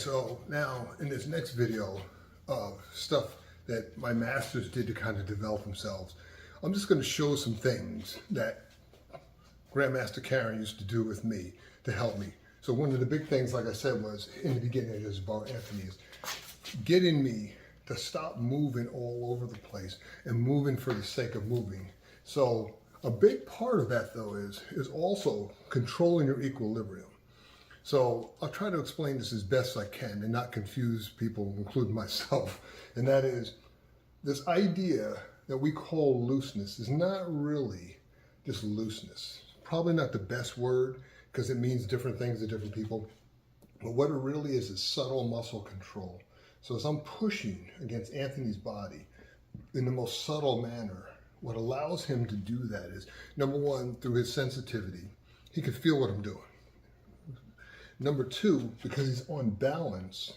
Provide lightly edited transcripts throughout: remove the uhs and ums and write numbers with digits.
so now in this next video of stuff that my masters did to kind of develop themselves, I'm just going to show some things that Grandmaster Karen used to do with me to help me. So one of the big things, like I said, was in the beginning of this bar, Anthony, is getting me to stop moving all over the place and moving for the sake of moving. So a big part of that, though, is also controlling your equilibrium. So I'll try to explain this as best I can and not confuse people, including myself. And that is, this idea that we call looseness is not really just looseness. Probably not the best word because it means different things to different people. But what it really is subtle muscle control. So as I'm pushing against Anthony's body in the most subtle manner, what allows him to do that is, number one, through his sensitivity, he can feel what I'm doing. Number two, because he's on balance,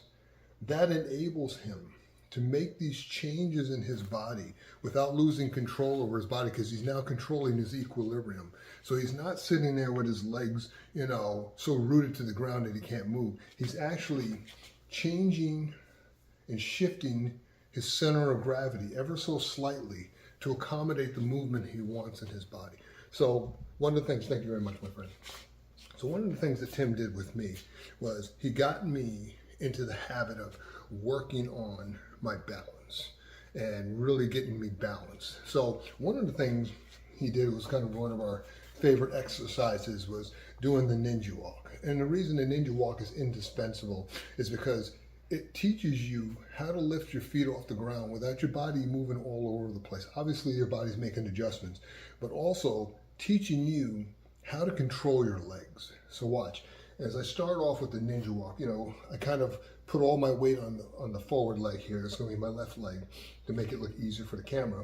that enables him to make these changes in his body without losing control over his body, because he's now controlling his equilibrium. So he's not sitting there with his legs, so rooted to the ground that he can't move. He's actually changing and shifting his center of gravity ever so slightly to accommodate the movement he wants in his body. So one of the things, thank you very much, my friend. So one of the things that Tim did with me was he got me into the habit of working on my balance and really getting me balanced. So one of the things he did was kind of one of our favorite exercises was doing the ninja walk. And the reason the ninja walk is indispensable is because it teaches you how to lift your feet off the ground without your body moving all over the place. Obviously your body's making adjustments, but also teaching you how to control your legs. So watch, as I start off with the ninja walk, I kind of put all my weight on the forward leg here. It's going to be my left leg to make it look easier for the camera.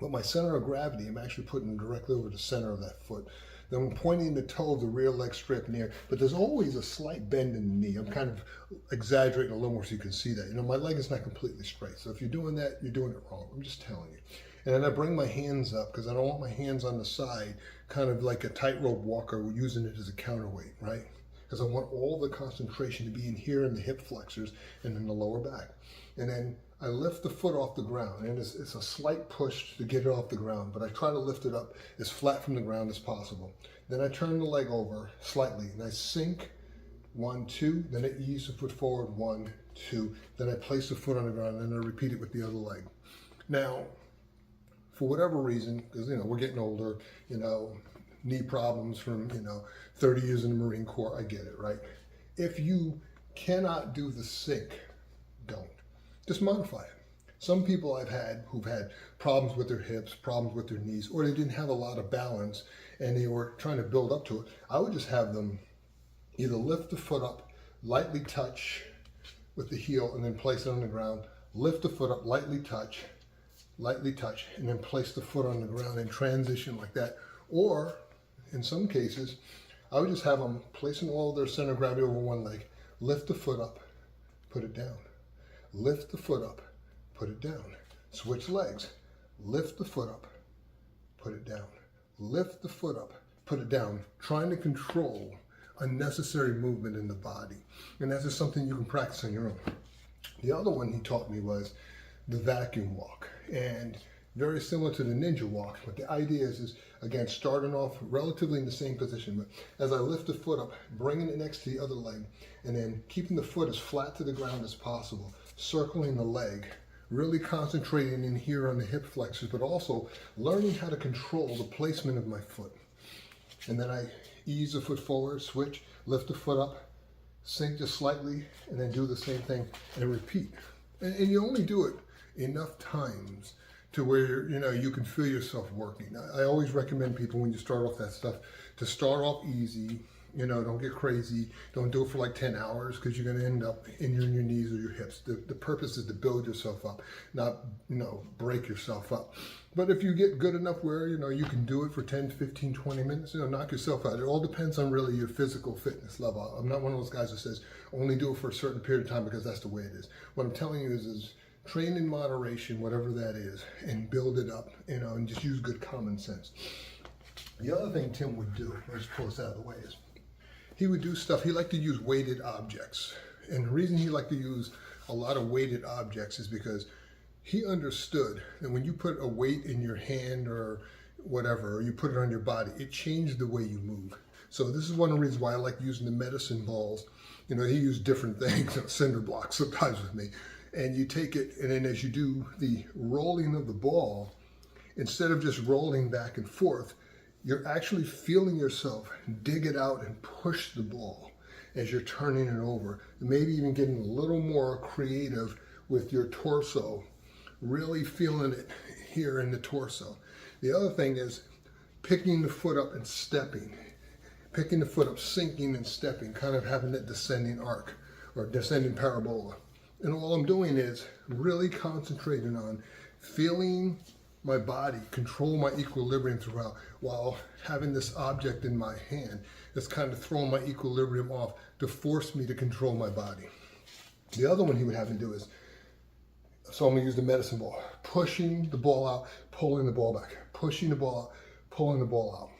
But my center of gravity, I'm actually putting directly over the center of that foot. Then I'm pointing the toe of the rear leg straight in the air, but there's always a slight bend in the knee. I'm kind of exaggerating a little more so you can see that. My leg is not completely straight. So if you're doing that, you're doing it wrong. I'm just telling you. And then I bring my hands up because I don't want my hands on the side, kind of like a tightrope walker, using it as a counterweight, right? Because I want all the concentration to be in here in the hip flexors and in the lower back. And then I lift the foot off the ground, and it's a slight push to get it off the ground, but I try to lift it up as flat from the ground as possible. Then I turn the leg over slightly, and I sink, 1, 2, then I ease the foot forward, 1, 2, then I place the foot on the ground, and then I repeat it with the other leg. Now, for whatever reason, because we're getting older, knee problems from 30 years in the Marine Corps, I get it, right? If you cannot do the sink, don't. Just modify it. Some people I've had who've had problems with their hips, problems with their knees, or they didn't have a lot of balance and they were trying to build up to it. I would just have them either lift the foot up, lightly touch with the heel and then place it on the ground, lift the foot up, lightly touch, and then place the foot on the ground and transition like that. Or in some cases, I would just have them placing all their center of gravity over one leg, lift the foot up, put it down. Lift the foot up, put it down. Switch legs. Lift the foot up, put it down. Lift the foot up, put it down. Trying to control unnecessary movement in the body. And that's just something you can practice on your own. The other one he taught me was the vacuum walk. And very similar to the ninja walk, but the idea is again, starting off relatively in the same position, but as I lift the foot up, bringing it next to the other leg, and then keeping the foot as flat to the ground as possible, circling the leg, really concentrating in here on the hip flexors, but also learning how to control the placement of my foot. And then I ease the foot forward, switch, lift the foot up, sink just slightly, and then do the same thing and repeat. And you only do it enough times to where you can feel yourself working. I always recommend people when you start off that stuff to start off easy. Don't get crazy. Don't do it for like 10 hours because you're going to end up injuring your knees or your hips. The purpose is to build yourself up, not break yourself up. But if you get good enough where you can do it for 10, 15, 20 minutes, knock yourself out. It all depends on really your physical fitness level. I'm not one of those guys that says only do it for a certain period of time because that's the way it is. What I'm telling you is train in moderation, whatever that is, and build it up, and just use good common sense. The other thing Tim would do, let's pull this out of the way, is he would do stuff, he liked to use weighted objects And the reason he liked to use a lot of weighted objects is because he understood that when you put a weight in your hand or whatever, or you put it on your body, it changed the way you move. So this is one of the reasons why I like using the medicine balls. You know, he used different things, cinder blocks sometimes with me. And you take it, and then as you do the rolling of the ball, instead of just rolling back and forth, you're actually feeling yourself dig it out and push the ball as you're turning it over. Maybe even getting a little more creative with your torso, really feeling it here in the torso. The other thing is picking the foot up and stepping. Picking the foot up, sinking and stepping, kind of having that descending arc or descending parabola. And all I'm doing is really concentrating on feeling my body control my equilibrium throughout, while having this object in my hand that's kind of throwing my equilibrium off to force me to control my body. The other one he would have me do is, so I'm going to use the medicine ball, pushing the ball out, pulling the ball back, pushing the ball out, pulling the ball out.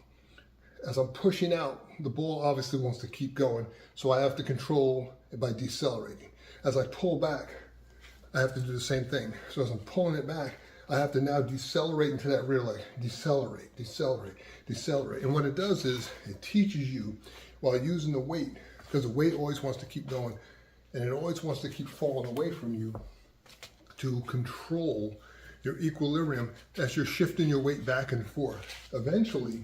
As I'm pushing out, the ball obviously wants to keep going, so I have to control it by decelerating. As I pull back, I have to do the same thing. So as I'm pulling it back, I have to now decelerate into that rear leg. Decelerate, decelerate, decelerate. And what it does is it teaches you, while using the weight, because the weight always wants to keep going, and it always wants to keep falling away from you, to control your equilibrium as you're shifting your weight back and forth. Eventually,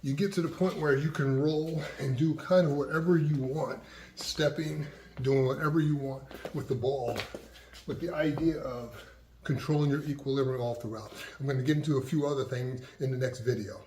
you get to the point where you can roll and do kind of whatever you want, stepping, doing whatever you want with the ball, with the idea of controlling your equilibrium all throughout. I'm going to get into a few other things in the next video.